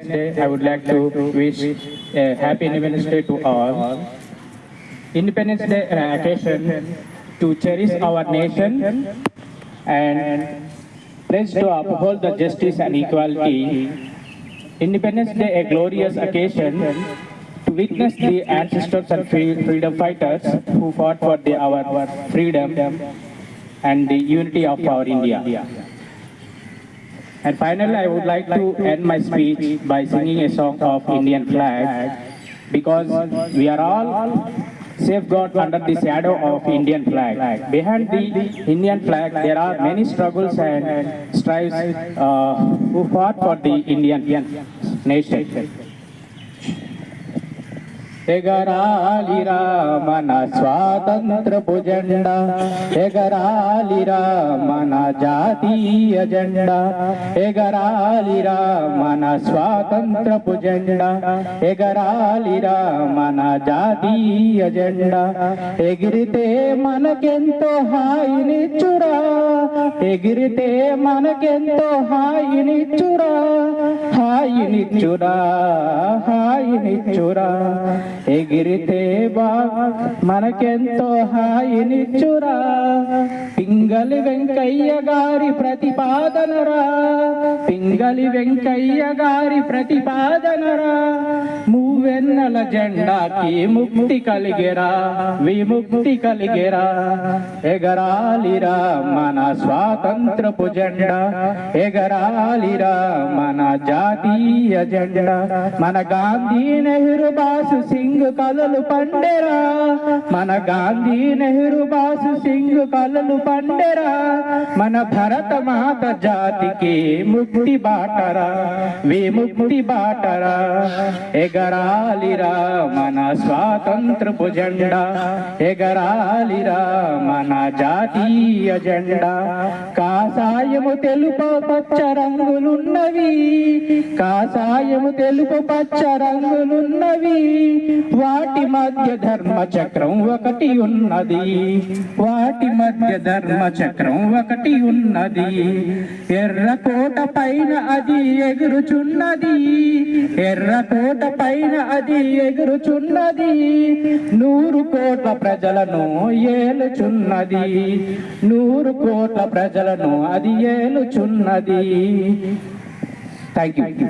Day, I would like to wish a happy Independence Day to all. Independence Day occasion to cherish our nation and pledge to uphold the justice and equality. Independence Day, a glorious occasion to witness the ancestors and freedom fighters who fought for our freedom and the unity of our India. And finally, I would like to end my speech by singing a song of Indian flag, because we are all safeguarded under the shadow of Indian flag. Behind the Indian flag, there are many struggles and strives who fought for the Indian nation. ఎగరాలిరా మన స్వాతంత్రపు జెండా, ఎగరాలిరా మన జాతీయ జెండా, ఎగరాలిరా మన స్వాతంత్రపు జెండా, ఎగరాలిరా మన జాతీయ జెండా. ఎగిరితే మనకెంతో హాయినిచ్చురా, ఎగిరితే మనకెంతో హాయినిచ్చురా, హాయినిచ్చురా, హాయినిచ్చురా. ఎగిరితే మనకెంతో హాయినిచ్చురా. పింగళి వెంకయ్య గారి ప్రతిపాదనరా, పింగళి వెంకయ్య గారి ప్రతిపాదనరా. మూవెన్నెల జెండాకి ముక్తి కలిగెరా, విముక్తి కలిగెరా. ఎగరాలిరా మన స్వాతంత్రపు జెండా, ఎగరాలిరా మన జాతీయ జెండా. మన గాంధీ నెహ్రూ బాసు సింగ్ కలలు పండెరా, మన గాంధీ నెహ్రూ బాసు సింగ్ కలలు పండెరా. మన భరత మాత జాతికి ముక్తి బాటరా, విముక్తి బాటరా. ఎగరాలిరా మన స్వాతంత్రపు జెండా, ఎగరాలిరా మన జాతీయ జెండా. కాషాయము తెలుపు పచ్చ రంగులున్నవి, కాషాయము తెలుపు పచ్చ రంగులున్నవి. వాటి మధ్య ధర్మ చక్రం ఒకటి ఉన్నది, వాటి మధ్య ధర్మ చక్రం ఒకటి ఉన్నది. ఎర్రకోట పైన అది ఎగురుచున్నది, ఎర్రకోట పైన అది ఎగురుచున్నది. 100 కోట్ల ప్రజలను ఏలుచున్నది, 100 కోట్ల ప్రజలను అది ఏలుచున్నది. Thank you.